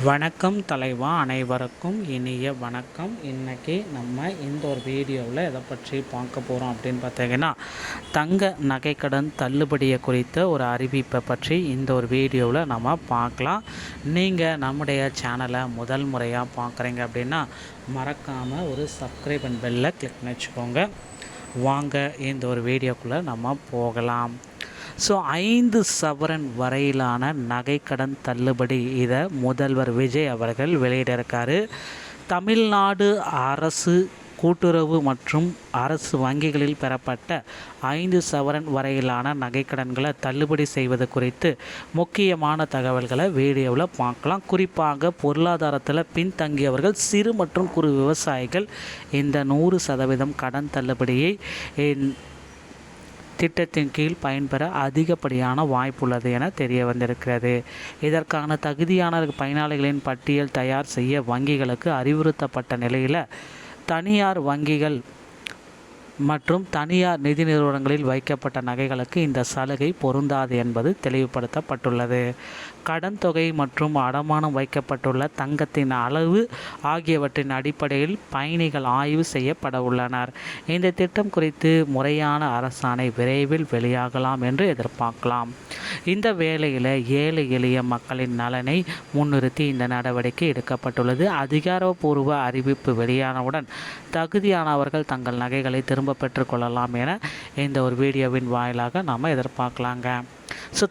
வணக்கம் தலைவா, அனைவருக்கும் இனிய வணக்கம். இன்றைக்கி நம்ம இந்த ஒரு வீடியோவில் எதை பற்றி பார்க்க போகிறோம் அப்படின்னு பார்த்தீங்கன்னா, தங்க நகைக்கடன் தள்ளுபடியை குறித்த ஒரு அறிவிப்பை பற்றி இந்த ஒரு வீடியோவில் நம்ம பார்க்கலாம். நீங்கள் நம்முடைய சேனலை முதல் முறையாக பார்க்குறீங்க அப்படின்னா மறக்காமல் ஒரு சப்ஸ்கிரைப் அண்ட் பெல்லை கிளிக் பண்ணி வச்சுக்கோங்க. வாங்க இந்த ஒரு வீடியோக்குள்ளே நம்ம போகலாம். 5 சவரன் வரையிலான நகைக்கடன் தள்ளுபடி இதை முதல்வர் விஜய் அவர்கள் வெளியிட்டிருக்காரு. தமிழ்நாடு அரசு கூட்டுறவு மற்றும் அரசு வங்கிகளில் பெறப்பட்ட 5 சவரன் வரையிலான நகைக்கடன்களை தள்ளுபடி செய்வது குறித்து முக்கியமான தகவல்களை வீடியோவில் பார்க்கலாம். குறிப்பாக பொருளாதாரத்தில் பின்தங்கியவர்கள், சிறு மற்றும் குறு விவசாயிகள் இந்த 100% கடன் தள்ளுபடியை திட்டத்தின் கீழ் பயன்பெற அதிகப்படியான வாய்ப்புள்ளது என தெரிய வந்திருக்கிறது. இதற்கான தகுதியான பயனாளிகளின் பட்டியல் தயார் செய்ய வங்கிகளுக்கு அறிவுறுத்தப்பட்ட நிலையில் தனியார் வங்கிகள் மற்றும் தனியார் நிதி நிறுவனங்களில் வைக்கப்பட்ட நகைகளுக்கு இந்த சலுகை பொருந்தாது என்பது தெளிவுபடுத்தப்பட்டுள்ளது. கடன் தொகை மற்றும் அடமானம் வைக்கப்பட்டுள்ள தங்கத்தின் அளவு ஆகியவற்றின் அடிப்படையில் பயணிகள் ஆய்வு செய்யப்பட உள்ளனர். இந்த திட்டம் குறித்து முறையான அரசாணை விரைவில் வெளியாகலாம் என்று எதிர்பார்க்கலாம். இந்த வேளையில் ஏழை எளிய மக்களின் நலனை முன்னிறுத்தி இந்த நடவடிக்கை எடுக்கப்பட்டுள்ளது. அதிகாரப்பூர்வ அறிவிப்பு வெளியானவுடன் தகுதியானவர்கள் தங்கள் நகைகளை திரும்ப பெற்றுக்கொள்ளலாம் என இந்த ஒரு வீடியோவின் வாயிலாக நாம் எதிர்பார்க்கலாங்க.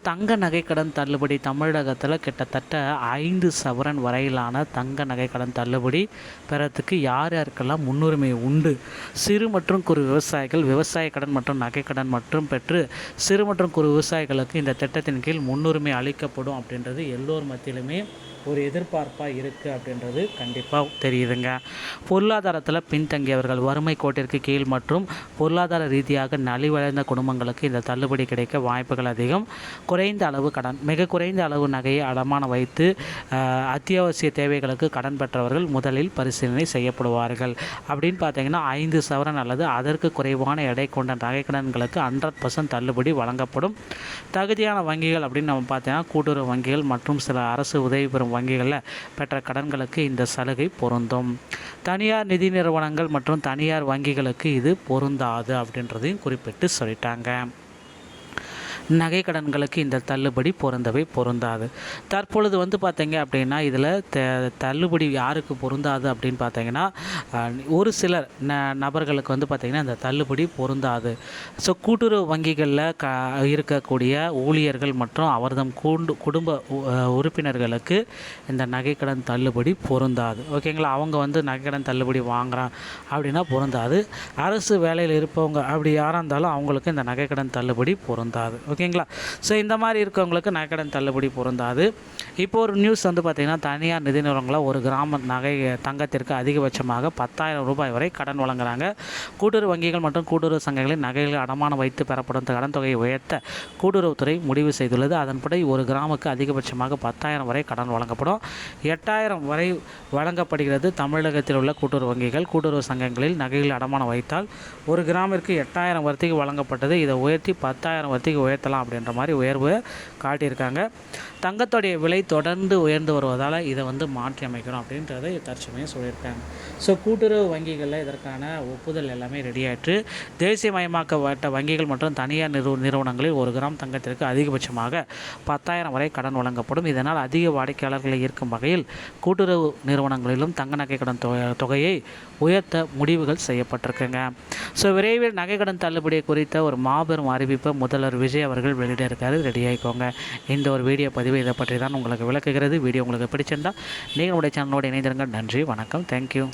தங்க நகைக்கடன் தள்ளுபடி தமிழகத்தில் கிட்டத்தட்ட 5 சவரன் வரையிலான தங்க நகைக்கடன் தள்ளுபடி பெறத்துக்கு யாருக்கெல்லாம் முன்னுரிமை உண்டு. சிறு மற்றும் குறு விவசாயிகள் விவசாய கடன் மற்றும் நகைக்கடன் மற்றும் பெற்று சிறு மற்றும் குறு விவசாயிகளுக்கு இந்த திட்டத்தின் கீழ் முன்னுரிமை அளிக்கப்படும் அப்படின்றது எல்லோர் மத்தியிலுமே ஒரு எதிர்பார்ப்பாக இருக்குது அப்படின்றது கண்டிப்பாக தெரியுதுங்க. பொருளாதாரத்தில் பின்தங்கியவர்கள், வறுமை கோட்டிற்கு கீழ் மற்றும் பொருளாதார ரீதியாக நலிவடைந்த குடும்பங்களுக்கு இந்த தள்ளுபடி கிடைக்க வாய்ப்புகள் அதிகம். குறைந்த அளவு கடன், மிக குறைந்த அளவு நகையை அடமானம் வைத்து அத்தியாவசிய தேவைகளுக்கு கடன் பெற்றவர்கள் முதலில் பரிசீலனை செய்யப்படுவார்கள். அப்படின்னு பார்த்தீங்கன்னா 5 சவரன் அல்லது அதற்கு குறைவான எடை கொண்ட நகைக்கடன்களுக்கு 100% தள்ளுபடி வழங்கப்படும். தகுதியான வங்கிகள் அப்படின்னு நம்ம பார்த்தீங்கன்னா கூட்டுறவு வங்கிகள் மற்றும் சில அரசு உதவி பெறும் வங்கிகளில் பெற்ற கடன்களுக்கு இந்த சலுகை பொருந்தும். தனியார் நிதி நிறுவனங்கள் மற்றும் தனியார் வங்கிகளுக்கு இது பொருந்தாது அப்படின்றதையும் குறிப்பிட்டு சொல்லிட்டாங்க. நகை கடன்களுக்கு இந்த தள்ளுபடி பொருந்தாது. தற்பொழுது பார்த்தீங்க அப்படின்னா இதில் தள்ளுபடி யாருக்கு பொருந்தாது அப்படின்னு பார்த்தீங்கன்னா ஒரு சிலர் நபர்களுக்கு பார்த்திங்கன்னா இந்த தள்ளுபடி பொருந்தாது. கூட்டுறவு வங்கிகளில் இருக்கக்கூடிய ஊழியர்கள் மற்றும் அவர்தம் குடும்ப உறுப்பினர்களுக்கு இந்த நகைக்கடன் தள்ளுபடி பொருந்தாது. ஓகேங்களா, அவங்க நகைக்கடன் தள்ளுபடி வாங்குறான் அப்படின்னா பொருந்தாது. அரசு வேலையில் இருப்பவங்க அப்படி யாராக இருந்தாலும் அவங்களுக்கு இந்த நகைக்கடன் தள்ளுபடி பொருந்தாது. ஓகேங்களா, இந்த மாதிரி இருக்கவங்களுக்கு நகைக்கடன் தள்ளுபடி பொருந்தாது. இப்போ ஒரு நியூஸ் பார்த்திங்கன்னா தனியார் நிதி நிறுவனங்களில் ஒரு கிராம நகை தங்கத்திற்கு அதிகபட்சமாக 10,000 ரூபாய் வரை கடன் வழங்குகிறாங்க. கூட்டுறவு வங்கிகள் மற்றும் கூட்டுறவு சங்கங்களின் நகைகளை அடமானம் வைத்து பெறப்படும் கடன் தொகையை உயர்த்த கூட்டுறவுத்துறை முடிவு செய்துள்ளது. அதன்படி ஒரு கிராமுக்கு அதிகபட்சமாக 10,000 வரை கடன் வழங்கப்படும். 8,000 வரை வழங்கப்படுகிறது. தமிழகத்தில் உள்ள கூட்டுறவு வங்கிகள் கூட்டுறவு சங்கங்களில் நகைகள் அடமானம் வைத்தால் ஒரு கிராமிற்கு 8,000 வரைக்கும் வழங்கப்பட்டது. இதை உயர்த்தி 10,000 வரைக்கும் உயர்த்தலாம் அப்படின்ற மாதிரி உயர்வு காட்டியிருக்காங்க. தங்கத்துடைய விலை தொடர்ந்து உயர்ந்து வருவதால் இதை மாற்றி அமைக்கணும் அப்படின்றத தற்சமயம் சொல்லியிருக்காங்க. கூட்டுறவு வங்கிகளில் இதற்கான ஒப்புதல் எல்லாமே ரெடியாயிற்று. தேசியமயமாக்கப்பட்ட வங்கிகள் மற்றும் தனியார் நிறுவனங்களில் ஒரு கிராம் தங்கத்திற்கு அதிகபட்சமாக 10,000 வரை கடன் வழங்கப்படும். இதனால் அதிக வாடிக்கையாளர்களை ஈர்க்கும் வகையில் கூட்டுறவு நிறுவனங்களிலும் தங்க நகை கடன் தொகையை உயர்த்த முடிவுகள் செய்யப்பட்டிருக்குங்க. விரைவில் நகை கடன் தள்ளுபடி குறித்த ஒரு மாபெரும் அறிவிப்பை முதல்வர் விஜய் அவர்கள் வெளியிட இருக்காரு. ரெடி ஆகிக்கோங்க. இந்த ஒரு வீடியோ பதிவு இதை பற்றி தான் உங்களுக்கு விளக்குகிறது. வீடியோ உங்களுக்கு பிடிச்சிருந்தால் நீங்கள் உடைய சேனலோடு இணைந்திருங்கள். நன்றி, வணக்கம், தேங்க்யூ.